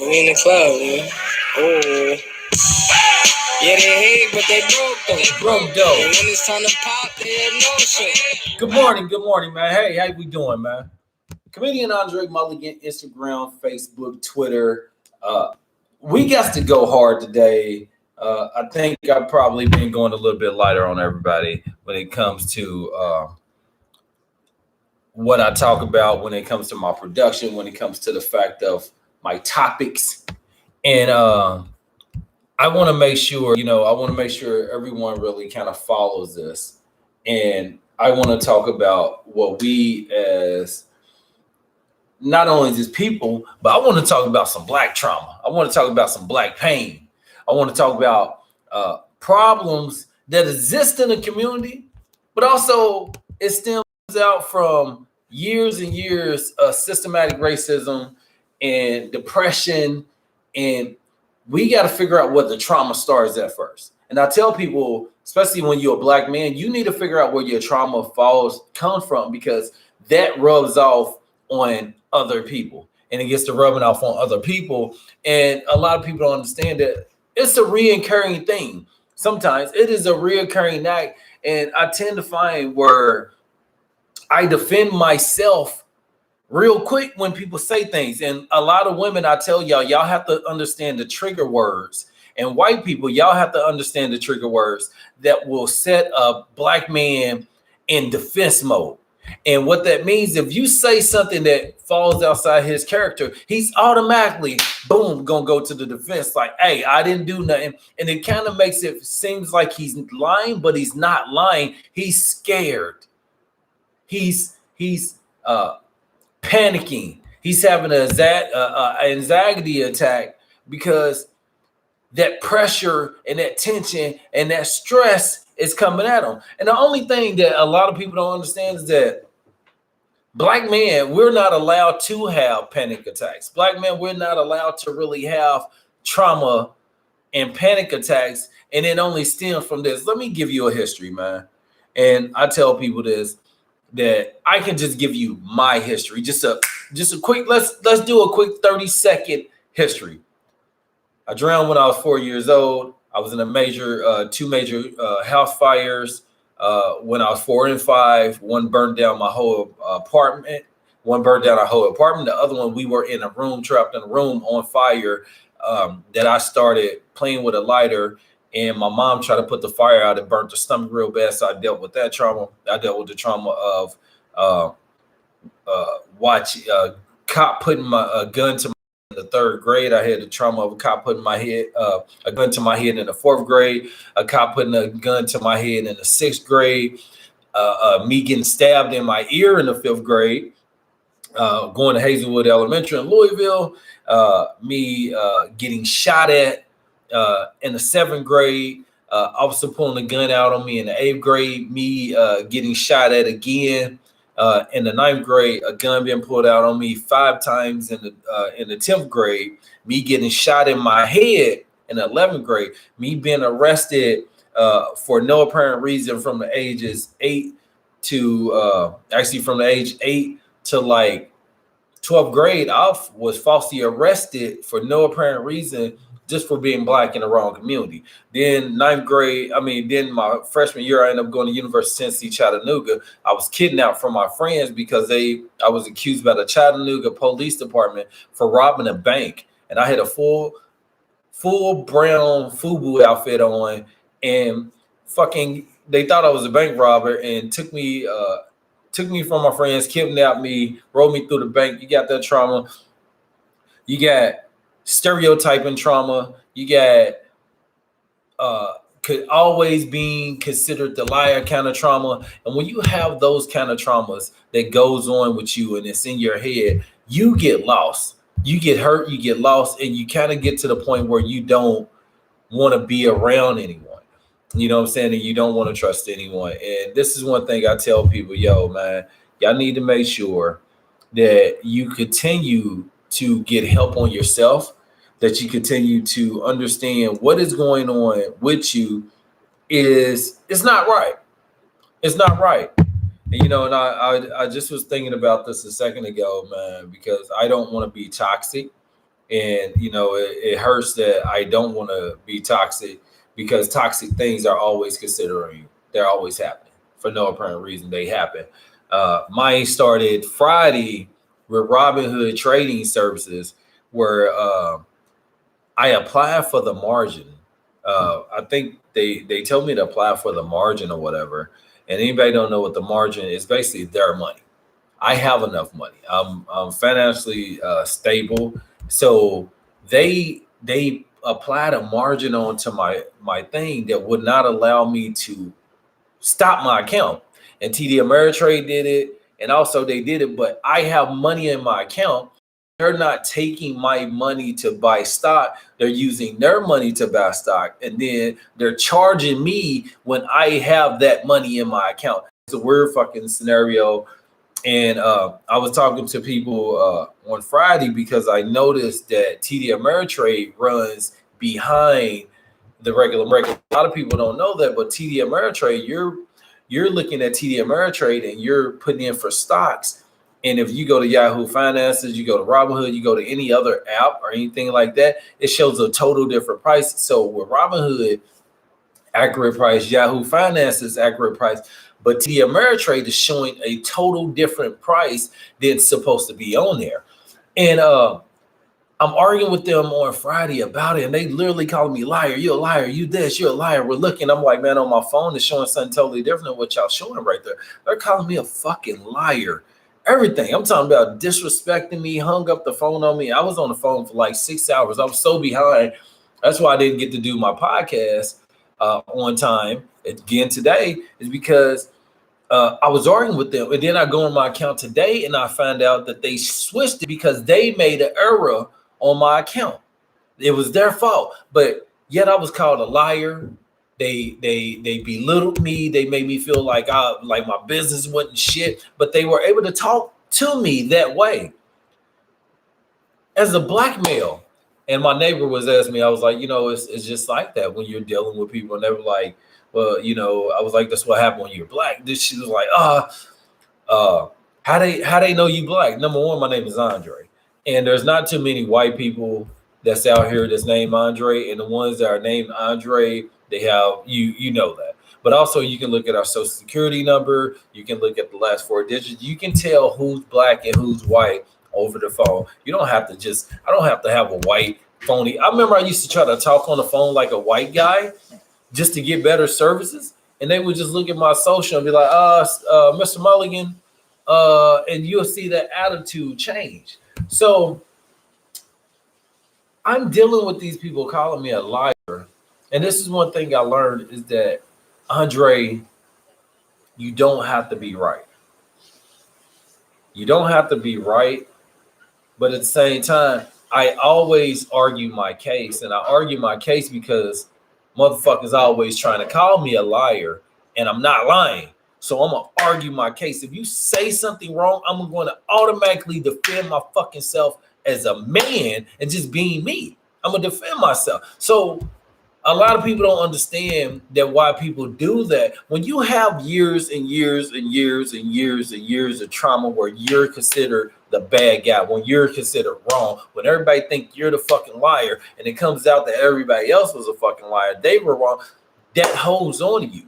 We in the club, man. Oh. Yeah, they hate, but they broke though. They broke though. And when it's time to pop, they have no shit. Good morning, man. Hey, how we doing, man? Comedian André Mulligan, Instagram, Facebook, Twitter. We got to go hard today. I think I've probably been going a little bit lighter on everybody when it comes to what I talk about, when it comes to my production, when it comes to the fact of my topics. And I want to make sure, everyone really kind of follows this. And I want to talk about what we as not only just people, but I want to talk about some Black trauma. I want to talk about some Black pain. I want to talk about problems that exist in the community, but also it stems out from years and years of systematic racism and depression. And we got to figure out what the trauma starts at first. And I tell people, especially when you're a Black man, you need to figure out where your trauma comes from, because that rubs off on other people, and it gets to rubbing off on other people. And a lot of people don't understand that it's a reoccurring thing. Sometimes it is a reoccurring act. And I tend to find where I defend myself real quick when people say things. And a lot of women, I tell y'all have to understand the trigger words. And white people, y'all have to understand the trigger words that will set a Black man in defense mode. And what that means, if you say something that falls outside his character, he's automatically, boom, gonna go to the defense. Like, hey, I didn't do nothing. And it kind of makes it seems like he's lying, but he's not lying. He's scared. He's panicking. He's having an anxiety attack because that pressure and that tension and that stress is coming at him. And the only thing that a lot of people don't understand is that Black men, we're not allowed to have panic attacks. Black men, we're not allowed to really have trauma and panic attacks. And it only stems from this. Let me give you a history, man. And I tell people this, that I can just give you my history. Just a quick, let's do a quick 30-second history. I drowned when I was 4 years old. I was in two major house fires when I was 4 and 5. One burned down my whole apartment. One burned down our whole apartment. The other one, we were in a room, trapped in a room on fire, that I started playing with a lighter. And my mom tried to put the fire out. It burnt her stomach real bad. So I dealt with that trauma. I dealt with the trauma of cop putting a gun to my in the 3rd grade. I had the trauma of a cop putting a gun to my head in the 4th grade. A cop putting a gun to my head in the 6th grade. Me getting stabbed in my ear in the 5th grade. Going to Hazelwood Elementary in Louisville. Me getting shot at in the 7th grade. Officer pulling a gun out on me in the 8th grade. Me getting shot at again. In the 9th grade, a gun being pulled out on me 5 times in the 10th grade. Me getting shot in my head in the 11th grade. Me being arrested for no apparent reason from the ages 8 to from the age 8 to like 12th grade. I was falsely arrested for no apparent reason, just for being Black in the wrong community. Then then my freshman year, I ended up going to University of Tennessee, Chattanooga. I was kidnapped from my friends because I was accused by the Chattanooga Police Department for robbing a bank. And I had a full brown FUBU outfit on, and they thought I was a bank robber and took me from my friends, kidnapped me, rolled me through the bank. You got that trauma. You got stereotyping trauma. You got could always being considered the liar kind of trauma. And when you have those kind of traumas that goes on with you and it's in your head, you get lost. You get hurt, you get lost, and you kind of get to the point where you don't want to be around anyone. You know what I'm saying? And you don't want to trust anyone. And this is one thing I tell people, yo, man, y'all need to make sure that you continue to get help on yourself, that you continue to understand what is going on with you it's not right. It's not right. And, and I just was thinking about this a second ago, man, because I don't want to be toxic. And it hurts that I don't want to be toxic, because toxic things are always considering you. They're always happening for no apparent reason. They happen. Mine started Friday with Robinhood trading services, where I applied for the margin. I think they told me to apply for the margin or whatever. And anybody don't know what the margin is, basically their money. I have enough money. I'm financially stable, so they applied a margin onto my thing that would not allow me to stop my account. And TD Ameritrade did it, and also they did it, but I have money in my account. They're not taking my money to buy stock. They're using their money to buy stock, and then they're charging me when I have that money in my account. It's a weird fucking scenario. And I was talking to people on Friday, because I noticed that TD Ameritrade runs behind the regular market. A lot of people don't know that, but TD Ameritrade, you're looking at TD Ameritrade and you're putting in for stocks. And if you go to Yahoo Finances, you go to Robinhood, you go to any other app or anything like that, it shows a total different price. So with Robinhood, accurate price, Yahoo Finances, accurate price, but TD Ameritrade is showing a total different price than's supposed to be on there. And I'm arguing with them on Friday about it, and they literally calling me liar. You're a liar. You this. You're a liar. We're looking. I'm like, man, on my phone is showing something totally different than what y'all showing right there. They're calling me a fucking liar. Everything. I'm talking about disrespecting me, hung up the phone on me. I was on the phone for like 6 hours. I was so behind. That's why I didn't get to do my podcast on time again today, is because I was arguing with them. And then I go on my account today and I find out that they switched it because they made an error on my account. It was their fault. But yet I was called a liar. They belittled me. They made me feel like my business wasn't shit. But they were able to talk to me that way as a black male. And my neighbor was asking me, I was like, it's just like that when you're dealing with people. And they were like, well, I was like, that's what happened when you're black. This she was like, how they know you black? Number one, my name is Andre. And there's not too many white people that's out here that's named Andre. And the ones that are named Andre, they have, you know that. But also you can look at our social security number. You can look at the last 4 digits. You can tell who's black and who's white over the phone. You don't have to I don't have to have a white phony. I remember I used to try to talk on the phone like a white guy just to get better services. And they would just look at my social and be like, Mr. Mulligan, and you'll see that attitude change. So I'm dealing with these people calling me a liar. And this is one thing I learned, is that, Andre, you don't have to be right. You don't have to be right. But at the same time, I always argue my case. And I argue my case because motherfuckers always trying to call me a liar, and I'm not lying. So I'm going to argue my case. If you say something wrong, I'm going to automatically defend my fucking self as a man and just being me. I'm going to defend myself. So a lot of people don't understand that why people do that. When you have years and years and years and years and years of trauma where you're considered the bad guy, when you're considered wrong, when everybody think you're the fucking liar, and it comes out that everybody else was a fucking liar, they were wrong, that holds on to you.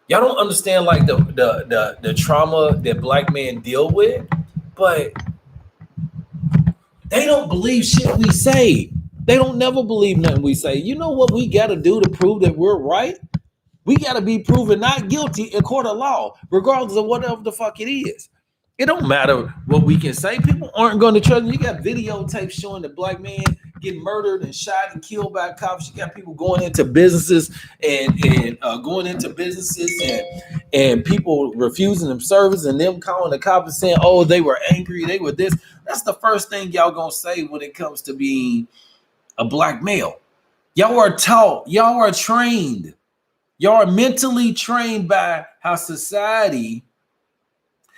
Y'all don't understand like the trauma that black men deal with, but they don't believe shit we say. They don't never believe nothing we say. You know what we got to do to prove that we're right? We got to be proven not guilty in court of law, regardless of whatever the fuck it is. It don't matter what we can say. People aren't going to trust you. You got videotapes showing the black man getting murdered and shot and killed by cops. You got people going into businesses and people refusing them service and them calling the cops and saying, oh, they were angry, they were this. That's the first thing y'all gonna say when it comes to being a black male. Y'all are taught, y'all are trained, y'all are mentally trained by how society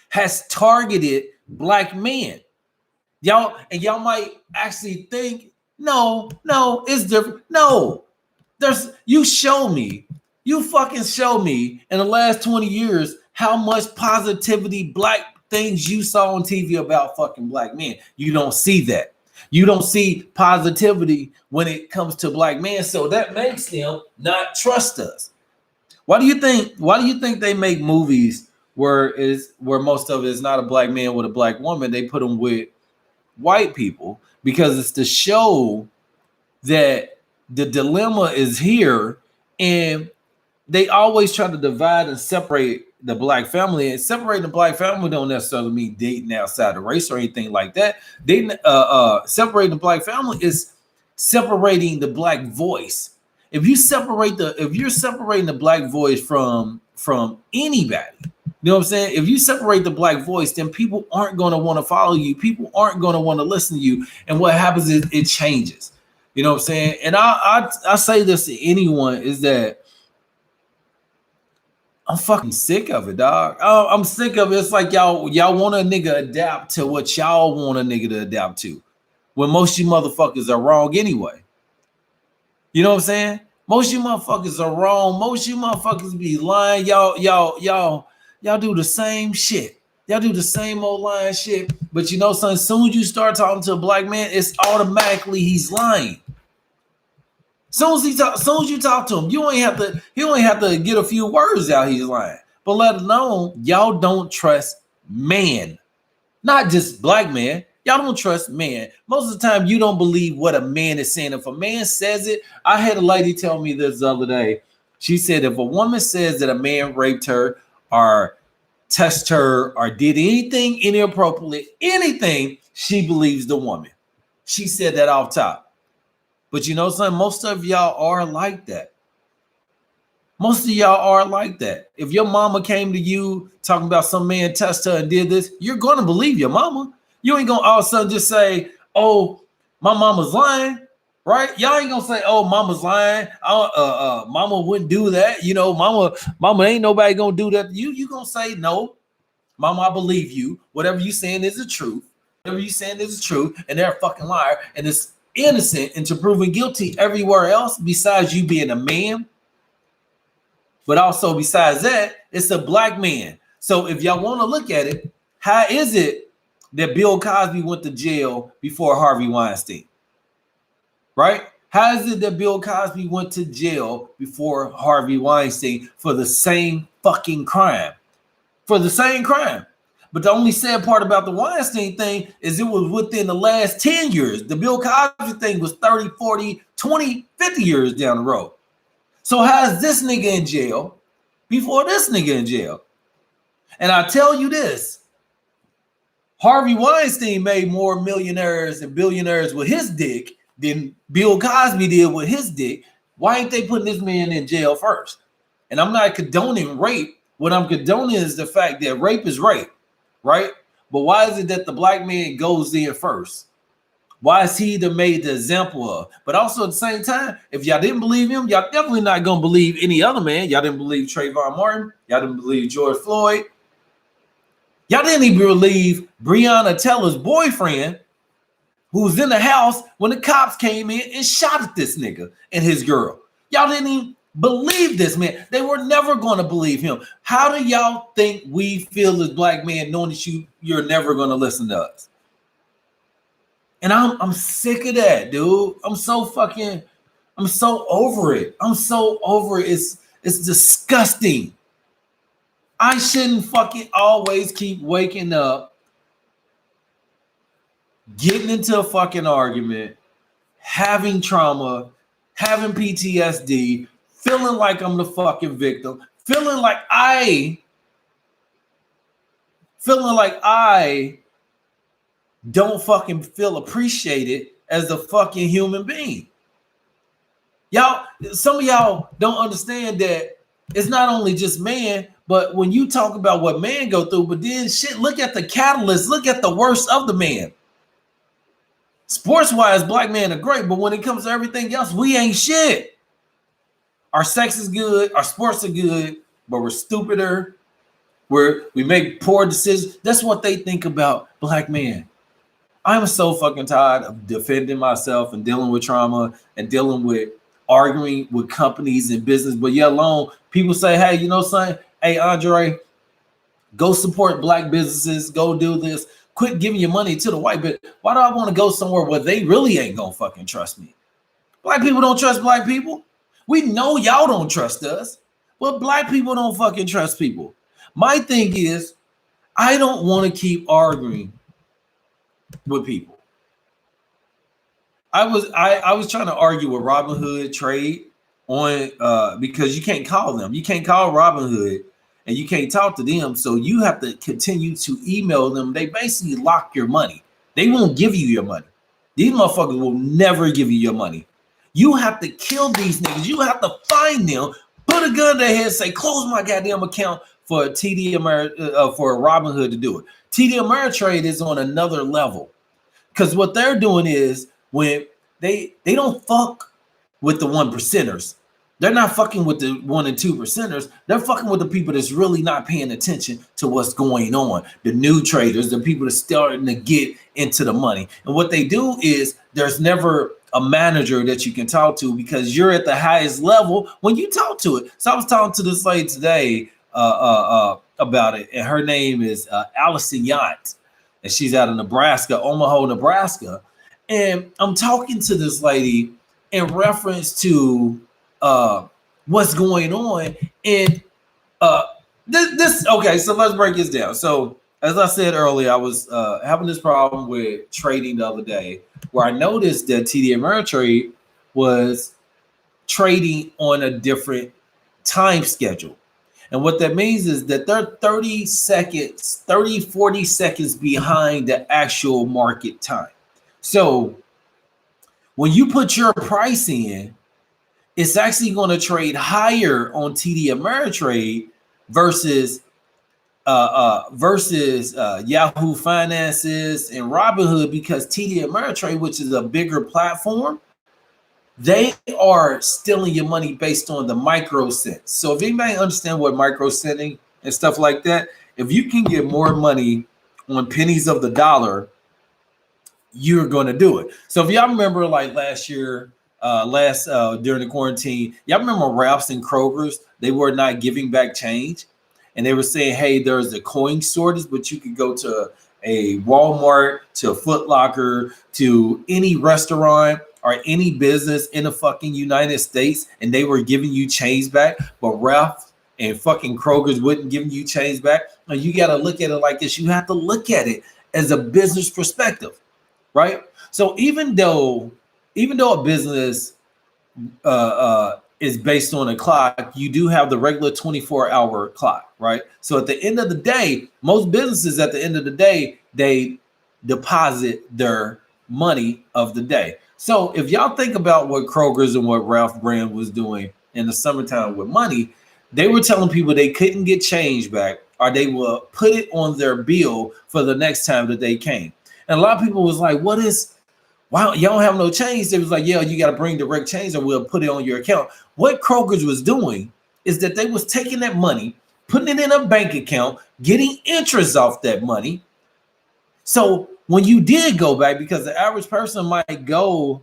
has targeted black men. Y'all might actually think, no, it's different. No, you fucking show me in the last 20 years how much positivity black things you saw on TV about fucking black men. You don't see that. You don't see positivity when it comes to black men, so that makes them not trust us. Why do you think they make movies where most of it is not a black man with a black woman? They put them with white people because it's to show that the dilemma is here, and they always try to divide and separate the black family. And separating the black family don't necessarily mean dating outside the race or anything like that. Separating the black family is separating the black voice. If you're separating the black voice from anybody, you know what I'm saying? If you separate the black voice, then people aren't going to want to follow you. People aren't going to want to listen to you. And what happens is it changes. You know what I'm saying? And I say this to anyone is that I'm fucking sick of it, dog. I'm sick of it. It's like y'all want a nigga adapt to what y'all want a nigga to adapt to, when most of you motherfuckers are wrong anyway. You know what I'm saying? Most of you motherfuckers are wrong. Most of you motherfuckers be lying. Y'all do the same shit. Y'all do the same old lying shit. But you know, son, as soon as you start talking to a black man, it's automatically he's lying. As soon as you talk to him, he only have to get a few words out, he's lying. But let alone, y'all don't trust man. Not just black man. Y'all don't trust man. Most of the time, you don't believe what a man is saying. If a man says it, I had a lady tell me this the other day. She said if a woman says that a man raped her or touched her or did anything inappropriate, anything, she believes the woman. She said that off top. But you know something? Most of y'all are like that. Most of y'all are like that. If your mama came to you talking about some man touched her and did this, you're going to believe your mama. You ain't going to all of a sudden just say, oh, my mama's lying, right? Y'all ain't going to say, oh, mama's lying. Mama wouldn't do that. You know, mama ain't nobody going to do that. You going to say, no, mama, I believe you. Whatever you saying is the truth. Whatever you saying is the truth. And they're a fucking liar. And it's innocent until proven guilty everywhere else besides you being a man. But also besides that, it's a black man. So if y'all want to look at it, how is it that Bill Cosby went to jail before Harvey Weinstein? Right? How is it that Bill Cosby went to jail before Harvey Weinstein for the same fucking crime? For the same crime. But the only sad part about the Weinstein thing is it was within the last 10 years. The Bill Cosby thing was 30, 40, 20, 50 years down the road. So how is this nigga in jail before this nigga in jail? And I tell you this, Harvey Weinstein made more millionaires and billionaires with his dick than Bill Cosby did with his dick. Why ain't they putting this man in jail first? And I'm not condoning rape. What I'm condoning is the fact that rape is rape. Right? But why is it that the black man goes in first? Why is he made the example of? But also at the same time, if y'all didn't believe him, y'all definitely not going to believe any other man. Y'all didn't believe Trayvon Martin. Y'all didn't believe George Floyd. Y'all didn't even believe Breonna Taylor's boyfriend, who was in the house when the cops came in and shot at this nigga and his girl. Y'all didn't even believe this man. They were never going to believe him. How do y'all think we feel as black men knowing that you're never going to listen to us? And I'm sick of that, dude. I'm so over it. I'm so over it. It's disgusting. I shouldn't fucking always keep waking up, getting into a fucking argument, having trauma, having PTSD, feeling like I'm the fucking victim, feeling like I don't fucking feel appreciated as a fucking human being. Y'all, some of y'all don't understand that it's not only just man, but when you talk about what man go through, but then shit, look at the catalyst, look at the worst of the man. Sports-wise, black men are great, but when it comes to everything else, we ain't shit. Our sex is good, our sports are good, but we're stupider. We make poor decisions. That's what they think about black men. I'm so fucking tired of defending myself and dealing with trauma and dealing with arguing with companies and business. But yet alone, people say, hey, you know something? Hey, Andre, go support black businesses. Go do this. quit giving your money to the white, but why do I want to go somewhere where they really ain't gonna fucking trust me? Black people don't trust black people. We know y'all don't trust us, but black people don't fucking trust people. My thing is, I don't want to keep arguing with people. I was trying to argue with Robinhood Trade on because you can't call them. You can't call Robinhood and you can't talk to them. So you have to continue to email them. They basically lock your money. They won't give you your money. These motherfuckers will never give you your money. You have to kill these niggas. You have to find them, put a gun to their head, say, close my goddamn account for for Robinhood to do it. TD Ameritrade is on another level. Because what they're doing is when they don't fuck with the 1%ers. They're not fucking with the 1 and 2%ers. They're fucking with the people that's really not paying attention to what's going on. The new traders, the people that's starting to get into the money. And what they do is there's never a manager that you can talk to because you're at the highest level when you talk to it. So I was talking to this lady today about it, and her name is Allison Yount, and she's out of Nebraska, Omaha, Nebraska. And I'm talking to this lady in reference to what's going on. And this okay, so let's break this down. So as I said earlier, I was having this problem with trading the other day where I noticed that TD Ameritrade was trading on a different time schedule. And what that means is that they're 30 seconds, 30, 40 seconds behind the actual market time. So when you put your price in, it's actually going to trade higher on TD Ameritrade versus Yahoo Finances and Robinhood, because TD Ameritrade, which is a bigger platform, they are stealing your money based on the micro cents. So if anybody understand what micro centing and stuff like that, if you can get more money on pennies of the dollar, you're going to do it. So if y'all remember, like last year, during the quarantine, y'all remember Ralph's and Kroger's, they were not giving back change. And they were saying, hey, there's a coin shortage, but you could go to a Walmart, to a Foot Locker, to any restaurant or any business in the fucking United States, and they were giving you change back. But Ralph and fucking Kroger's wouldn't give you change back. And you got to look at it like this. You have to look at it as a business perspective, right? So even though a business is based on a clock, you do have the regular 24-hour clock, right? So at the end of the day, most businesses at the end of the day, they deposit their money of the day. So if y'all think about what Kroger's and what Ralph brand was doing in the summertime with money, they were telling people they couldn't get change back, or they will put it on their bill for the next time that they came. And a lot of people was like, why y'all don't have no change? They was like, yeah, you got to bring direct change or we'll put it on your account. What Kroger's was doing is that they was taking that money, putting it in a bank account, getting interest off that money. So when you did go back, because the average person might go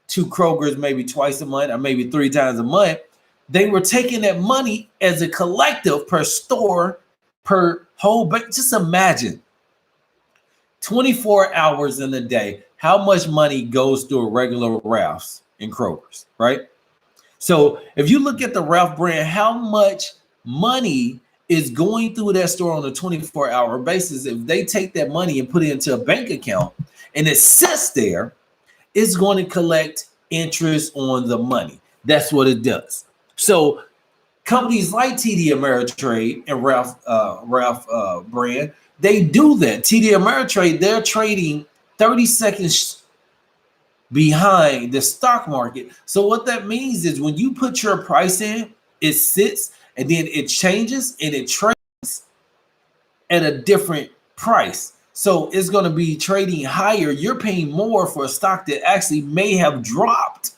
to Kroger's maybe twice a month or maybe 3 times a month, they were taking that money as a collective per store, per whole bank. Just imagine 24 hours in a day, how much money goes through a regular Ralph's and Kroger's, right? So if you look at the Ralph brand, how much money is going through that store on a 24-hour basis? If they take that money and put it into a bank account and it sits there, it's going to collect interest on the money. That's what it does. So companies like TD Ameritrade and Ralph brand, they do that. TD Ameritrade, they're trading 30 seconds behind the stock market. So what that means is when you put your price in, it sits and then it changes and it trades at a different price. So it's going to be trading higher. You're paying more for a stock that actually may have dropped.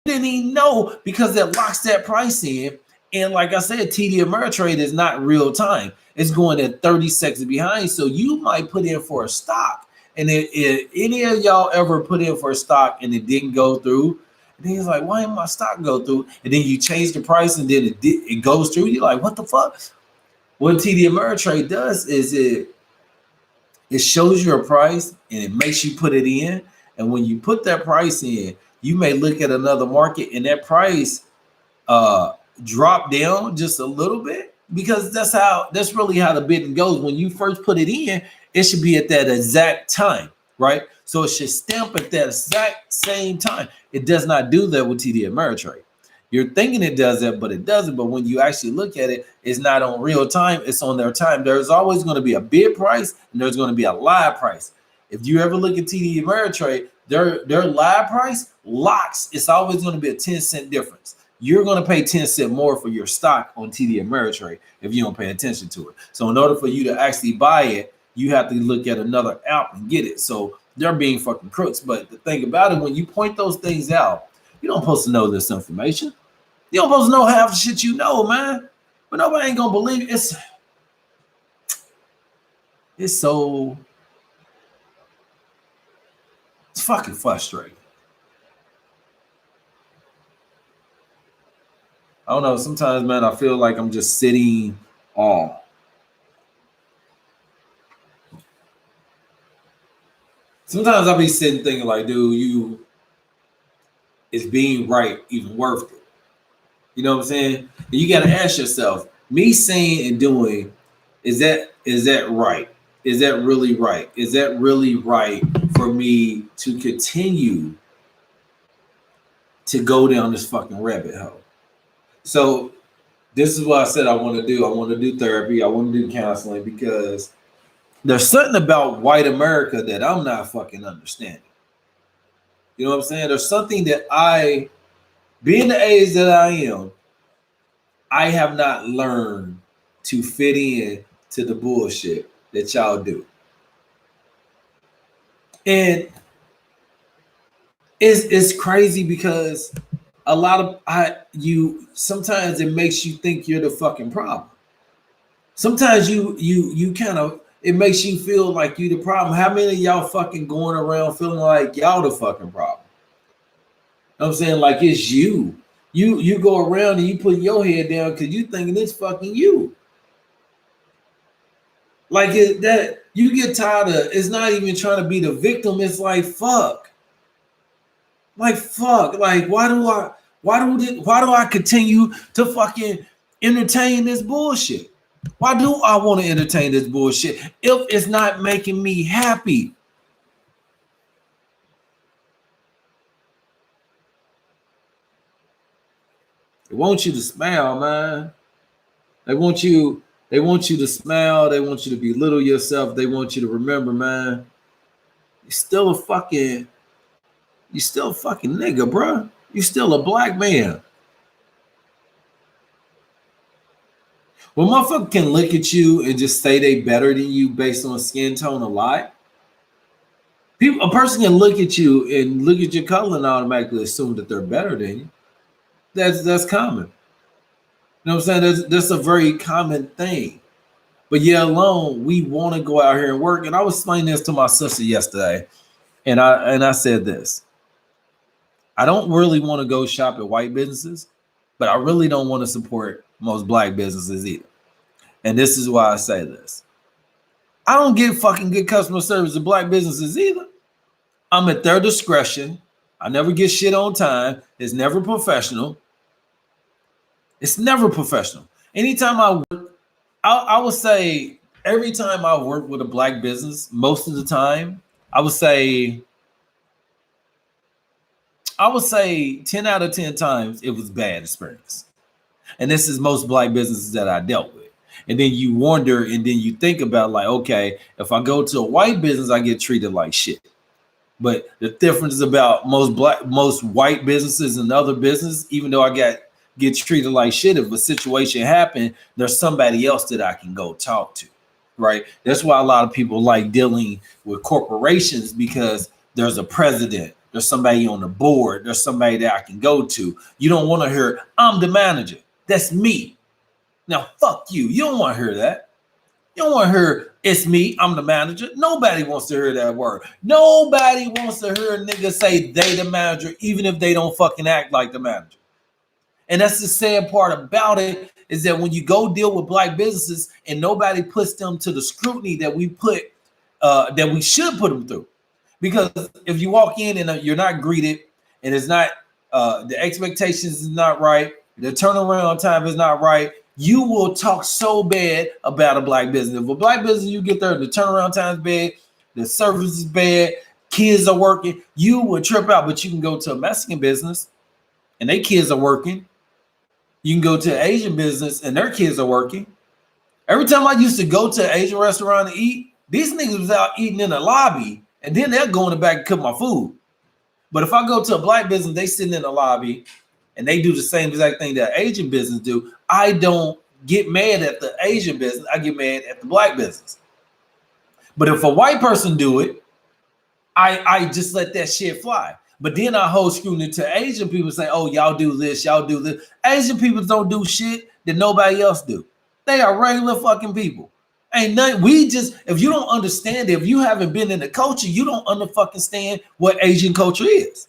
Didn't even know, because it locks that price in. And like I said, TD Ameritrade is not real time. It's going at 30 seconds behind. So you might put in for a stock. And if any of y'all ever put in for a stock and it didn't go through, and then it's like, why didn't my stock go through? And then you change the price and then it goes through. You're like, what the fuck? What TD Ameritrade does is It shows you a price and it makes you put it in. And when you put that price in, you may look at another market and that price drop down just a little bit, because that's really how the bidding goes. When you first put it in, it should be at that exact time, right? So it should stamp at that exact same time. It does not do that with TD Ameritrade. You're thinking it does that, but it doesn't. But when you actually look at it, it's not on real time, it's on their time. There's always going to be a bid price and there's going to be a live price. If you ever look at TD Ameritrade, their live price locks, it's always going to be a 10-cent difference. You're going to pay 10 cents more for your stock on TD Ameritrade if you don't pay attention to it. So in order for you to actually buy it, you have to look at another app and get it. So they're being fucking crooks. But the thing about it, when you point those things out, you don't supposed to know this information. You don't supposed to know half the shit you know, man. But nobody ain't gonna believe it. It's fucking frustrating. I don't know. Sometimes, man, I feel like I'm just sitting on. Sometimes I'll be sitting thinking like, dude, is being right even worth it? You know what I'm saying? And you got to ask yourself, me saying and doing, is that right? Is that really right? Is that really right for me to continue to go down this fucking rabbit hole? So this is what I said I want to do. I want to do therapy. I want to do counseling, because there's something about white America that I'm not fucking understanding. You know what I'm saying? There's something that being the age that I am, I have not learned to fit in to the bullshit that y'all do. And it's crazy because a lot of sometimes it makes you think you're the fucking problem. Sometimes you kind of, it makes you feel like you the problem. How many of y'all fucking going around feeling like y'all the fucking problem? You know what I'm saying? Like it's you. You go around and you put your head down because you thinking it's fucking you. Like that you get tired of, it's not even trying to be the victim. It's like fuck. Like fuck. Like why do I continue to fucking entertain this bullshit? Why do I want to entertain this bullshit if it's not making me happy? They want you to smile, man. They want you to smile. They want you to belittle yourself. They want you to remember, man, you're still a fucking nigga, bro. You're still a black man. When motherfucker can look at you and just say they better than you based on skin tone a lot, a person can look at you and look at your color and automatically assume that they're better than you. That's common. You know what I'm saying? That's a very common thing. But yet alone, we want to go out here and work. And I was explaining this to my sister yesterday, and I said this. I don't really want to go shop at white businesses, but I really don't want to support most black businesses either. And this is why I say this. I don't get fucking good customer service at black businesses either. I'm at their discretion. I never get shit on time. It's never professional. It's never professional. Anytime I would say every time I work with a black business, most of the time, I would say 10 out of 10 times it was bad experience. And this is most black businesses that I dealt with. And then you wonder, and then you think about like, okay, if I go to a white business, I get treated like shit. But the difference about most white businesses and other business, even though I get treated like shit, if a situation happened, there's somebody else that I can go talk to, right? That's why a lot of people like dealing with corporations, because there's a president, there's somebody on the board, there's somebody that I can go to. You don't want to hear, I'm the manager. That's me. Now, fuck you. You don't want to hear that. You don't want to hear, it's me, I'm the manager. Nobody wants to hear that word. Nobody wants to hear a nigga say they the manager, even if they don't fucking act like the manager. And that's the sad part about it, is that when you go deal with black businesses and nobody puts them to the scrutiny that we put that we should put them through. Because if you walk in and you're not greeted, and it's not the expectations is not right, the turnaround time is not right, you will talk so bad about a black business. If a black business, you get there, the turnaround time is bad, the service is bad, kids are working, you will trip out. But you can go to a Mexican business and their kids are working. You can go to an Asian business and their kids are working. Every time I used to go to an Asian restaurant to eat, these niggas was out eating in the lobby, and then they're going back and cook my food. But if I go to a black business, they sitting in the lobby and they do the same exact thing that Asian business do. I don't get mad at the Asian business. I get mad at the black business. But if a white person do it, I just let that shit fly. But then I hold scrutiny to Asian people, say, oh, y'all do this, y'all do this. Asian people don't do shit that nobody else do. They are regular fucking people. Ain't nothing. If you don't understand it, if you haven't been in the culture, you don't understand what Asian culture is.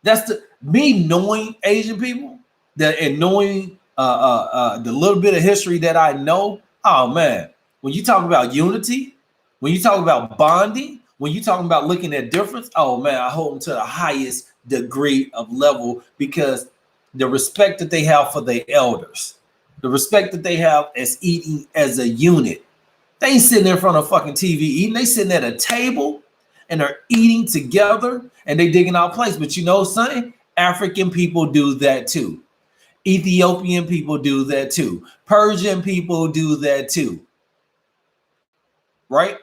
That's me knowing Asian people and knowing the little bit of history that I know. Oh man, when you talk about unity, when you talk about bonding, when you talking about looking at difference, oh man, I hold them to the highest degree of level, because the respect that they have for their elders, the respect that they have as eating as a unit. They ain't sitting in front of fucking TV eating. They sitting at a table and they're eating together and they digging out plates. But you know something? African people do that too. Ethiopian people do that too. Persian people do that too. Right?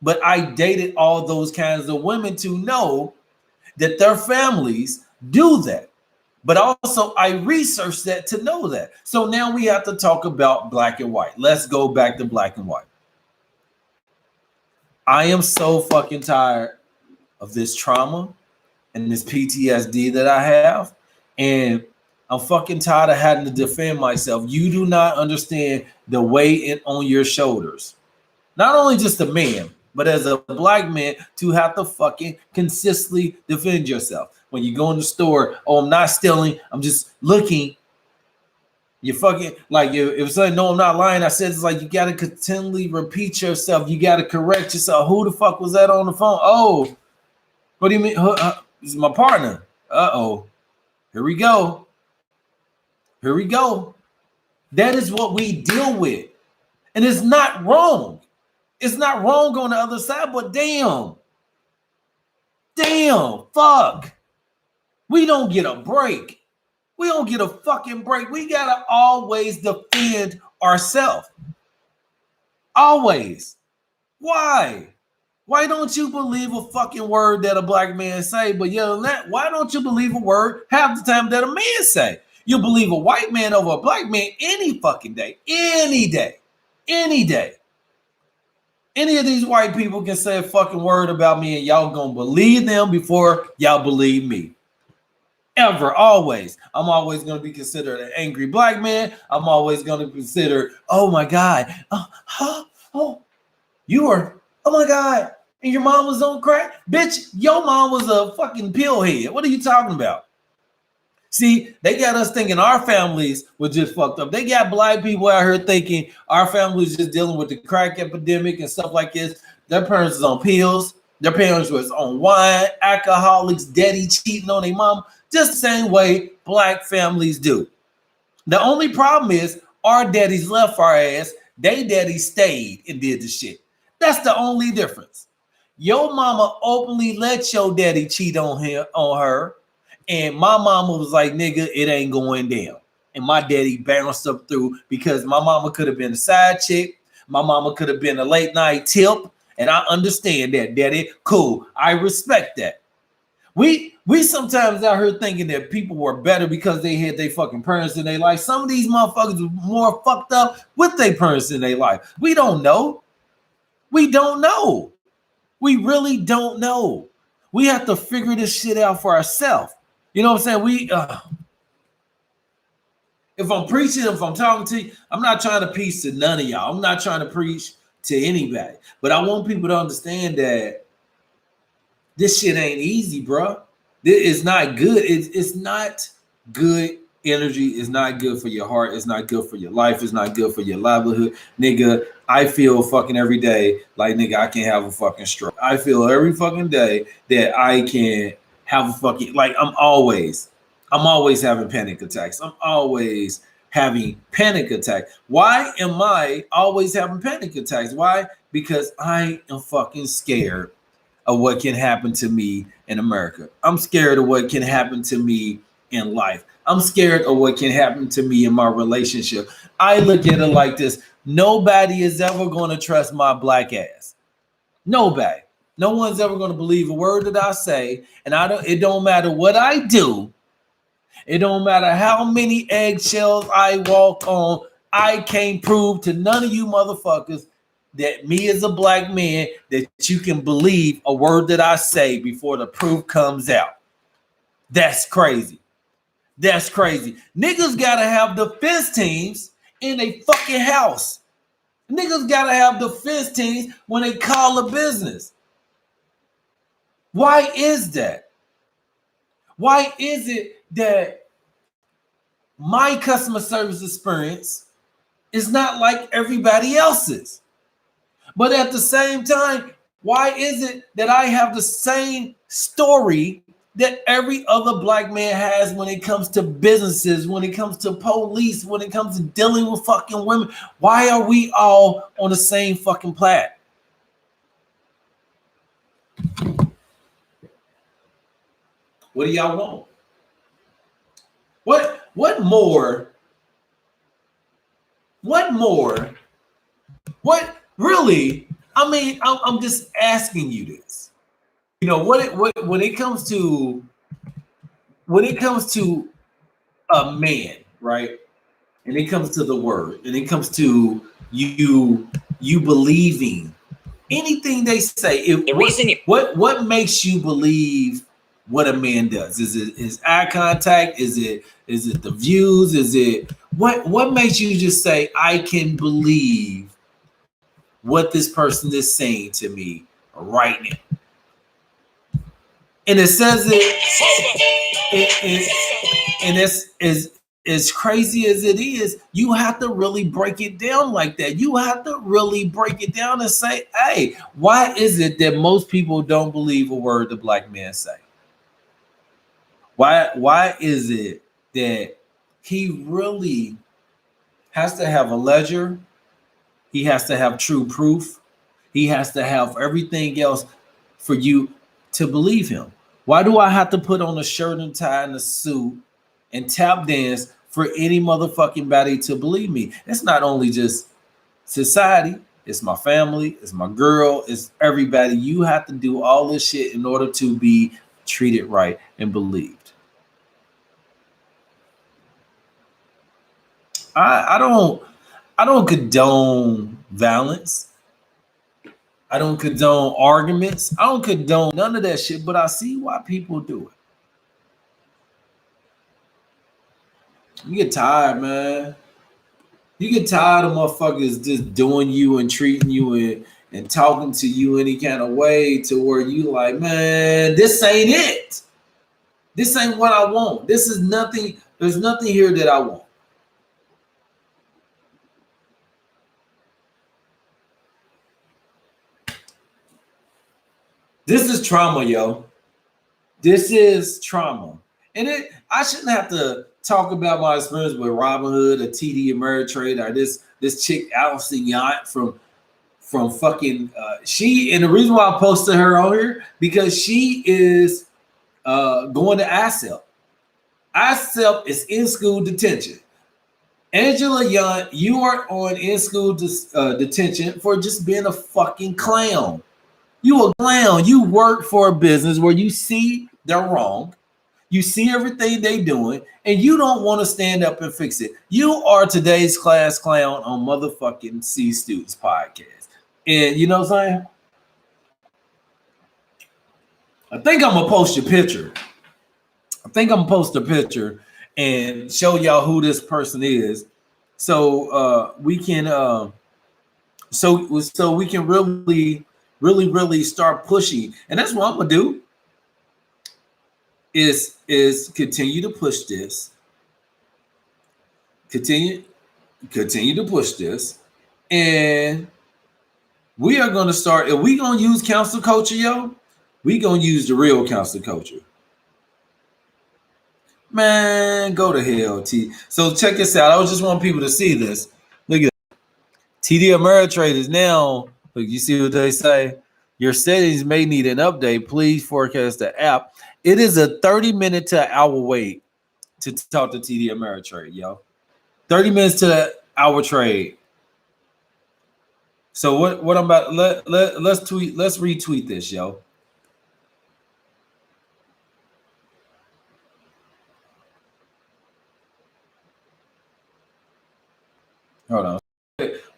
But I dated all those kinds of women to know that their families do that. But also I researched that to know that. So now we have to talk about black and white. Let's go back to black and white. I am so fucking tired of this trauma and this PTSD that I have. And I'm fucking tired of having to defend myself. You do not understand the weight on your shoulders. Not only just a man, but as a black man, to have to fucking consistently defend yourself. When you go in the store, oh, I'm not stealing, I'm just looking. You fucking, like, if something, no, I'm not lying, I said it's like you got to continually repeat yourself. You got to correct yourself. Who the fuck was that on the phone? Oh, what do you mean? This is my partner. Uh-oh. Here we go. Here we go. That is what we deal with. And it's not wrong. It's not wrong on the other side, but damn, fuck. We don't get a break. We don't get a fucking break. We gotta always defend ourselves. Always. Why? Why don't you believe a fucking word that a black man say? But why don't you believe a word half the time that a man say? You believe a white man over a black man any fucking day. Any day. Any day. Any of these white people can say a fucking word about me and y'all gonna believe them before y'all believe me. Ever, always. I'm always gonna be considered an angry black man. I'm always gonna be considered, oh my God. You were, oh my God. And your mom was on crack? Bitch, your mom was a fucking pillhead. What are you talking about? See, they got us thinking our families were just fucked up. They got black people out here thinking our families just dealing with the crack epidemic and stuff like this. Their parents was on pills. Their parents was on wine, alcoholics, daddy cheating on their mom, just the same way black families do. The only problem is our daddies left our ass. They daddy stayed and did the shit. That's the only difference. Your mama openly let your daddy cheat on her. And my mama was like, nigga, it ain't going down. And my daddy bounced up through because my mama could have been a side chick. My mama could have been a late night tip. And I understand that, daddy. Cool. I respect that. We sometimes out here thinking that people were better because they had their fucking parents in their life. Some of these motherfuckers were more fucked up with their parents in their life. We don't know. We don't know. We really don't know. We have to figure this shit out for ourselves. You know what I'm saying? If I'm preaching, if I'm talking to you, I'm not trying to preach to none of y'all. I'm not trying to preach to anybody. But I want people to understand that this shit ain't easy, bro. It's not good. It's not good energy. It's not good for your heart. It's not good for your life. It's not good for your livelihood. Nigga, I feel fucking every day like, nigga, I can have a fucking stroke. I feel every fucking day that I can have a fucking, like, I'm always having panic attacks. I'm always having panic attacks. Why am I always having panic attacks? Why? Because I am fucking scared of what can happen to me in America. I'm scared of what can happen to me in life. I'm scared of what can happen to me in my relationship. I look at it like this. Nobody is ever going to trust my black ass. Nobody. No one's ever going to believe a word that I say. And it don't matter what I do. It don't matter how many eggshells I walk on. I can't prove to none of you motherfuckers that me as a black man that you can believe a word that I say before the proof comes out. That's crazy. That's crazy. Niggas gotta have defense teams in a fucking house. Niggas gotta have defense teams when they call a business. Why is that? Why is it that my customer service experience is not like everybody else's? But at the same time, why is it that I have the same story that every other black man has when it comes to businesses, when it comes to police, when it comes to dealing with fucking women? Why are we all on the same fucking plat? What do y'all want? What more? What really? I mean, I'm just asking you this. You know, when it comes to a man, right? And it comes to the word, and it comes to you believing anything they say. What makes you believe what a man does? Is it his eye contact? Is it the views? Is it what makes you just say, I can believe what this person is saying to me right now? And it says and it's as crazy as it is, you have to really break it down like that. You have to really break it down and say, hey, why is it that most people don't believe a word the black man say? Why is it that he really has to have a ledger? He has to have true proof. He has to have everything else for you to believe him. Why do I have to put on a shirt and tie and a suit and tap dance for any motherfucking body to believe me? It's not only just society. It's my family. It's my girl. It's everybody. You have to do all this shit in order to be treated right and believed. I don't condone violence. I don't condone arguments. I don't condone none of that shit, but I see why people do it. You get tired, man. You get tired of motherfuckers just doing you and treating you and talking to you any kind of way to where you like, man, this ain't it. This ain't what I want. This is nothing. There's nothing here that I want. This is trauma, yo. This is trauma. And I shouldn't have to talk about my experience with Robinhood or TD Ameritrade or this chick Allison Yount from fucking she, and the reason why I posted her on here because she is going to ISEP. ISEP is in school detention. Angela Yount, you are on in school detention for just being a fucking clown. You a clown. You work for a business where you see they're wrong. You see everything they doing, and you don't want to stand up and fix it. You are today's class clown on motherfucking C Students podcast. And you know what I'm saying? I think I'm gonna post your picture. I think I'm gonna post a picture and show y'all who this person is, so we can so we can really start pushing. And that's what I'm gonna do is continue to push this, continue to push this, and We are going to start. If we going to use council culture, yo, we going to use the real council culture. Man, go to hell, T. So check this out. I just want people to see this. Look at that. TD Ameritrade is now, look, you see what they say? Your settings may need an update. Please forecast the app. It is a 30-minute to an hour wait to talk to TD Ameritrade, yo. 30 minutes to the hour trade. So what I'm about, let's retweet this, yo. Hold on.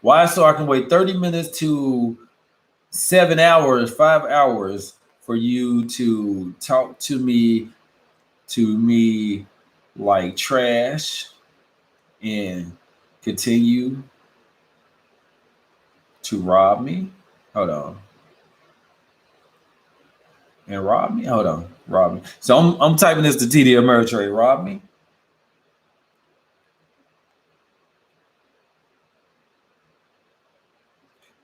Why? So I can wait 30 minutes to 7 hours, 5 hours for you to talk to me like trash and continue to rob me. Hold on. And rob me? Hold on. Rob me. So I'm typing this to TD Ameritrade. Rob me.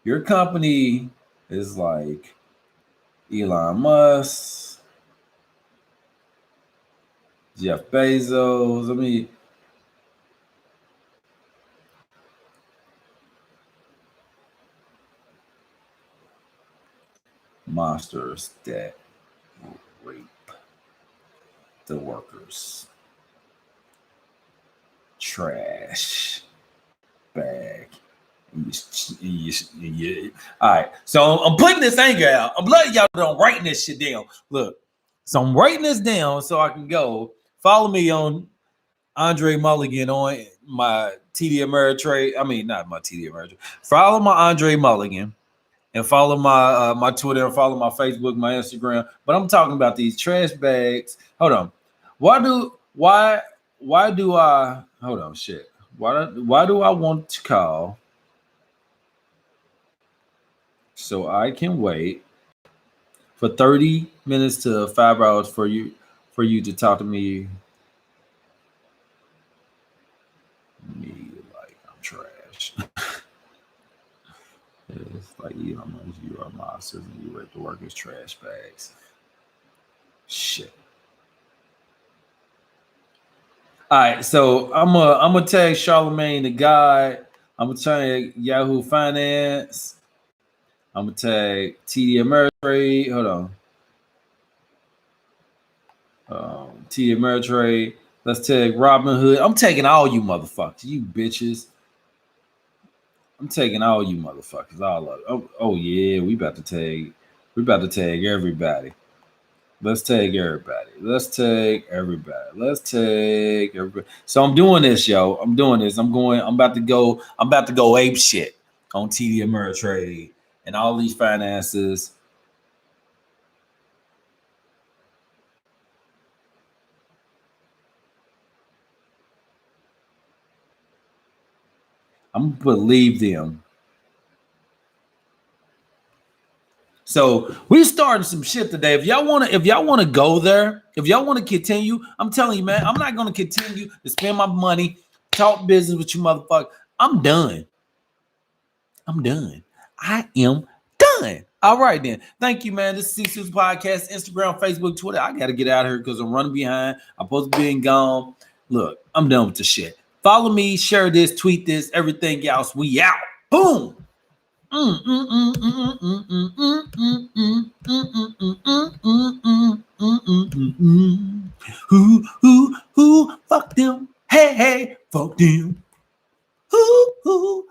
Your company is like Elon Musk, Jeff Bezos. I mean, monsters that rape the workers. Trash bag. All right, so I'm putting this anger out. I'm letting y'all know I'm writing this shit down. Look, so I'm writing this down so I can go follow me on André Mulligan on my TD Ameritrade. I mean, not my TD Ameritrade. Follow my André Mulligan and follow my my Twitter and follow my Facebook, my Instagram. But I'm talking about these trash bags. Hold on. Why do I hold on shit? Why do I want to call so I can wait for 30 minutes to 5 hours for you to talk to me like I'm trash. It's like you are monsters and you rape the workers trash bags. Shit. All right, so I'm gonna tag Charlemagne the guy. I'm gonna tag Yahoo Finance. I'm gonna tag TD Ameritrade. Hold on. TD Ameritrade. Let's tag Robinhood. I'm taking all you motherfuckers, you bitches. I'm taking all you motherfuckers. All of it. Oh yeah, we about to tag everybody. Let's take everybody. So I'm doing this, yo. I'm about to go ape shit on TD Ameritrade and all these finances. I'm gonna believe them. So we starting some shit today. If y'all wanna go there, if y'all want to continue, I'm telling you, man, I'm not gonna continue to spend my money, talk business with you, motherfucker. I'm done. I am done. All right, then. Thank you, man. This is C-Suits Podcast, Instagram, Facebook, Twitter. I gotta get out of here because I'm running behind. I'm supposed to be gone. Look, I'm done with the shit. Follow me, share this, tweet this, everything else. We out. Boom. Who, fuck them. Hey, fuck them. Who.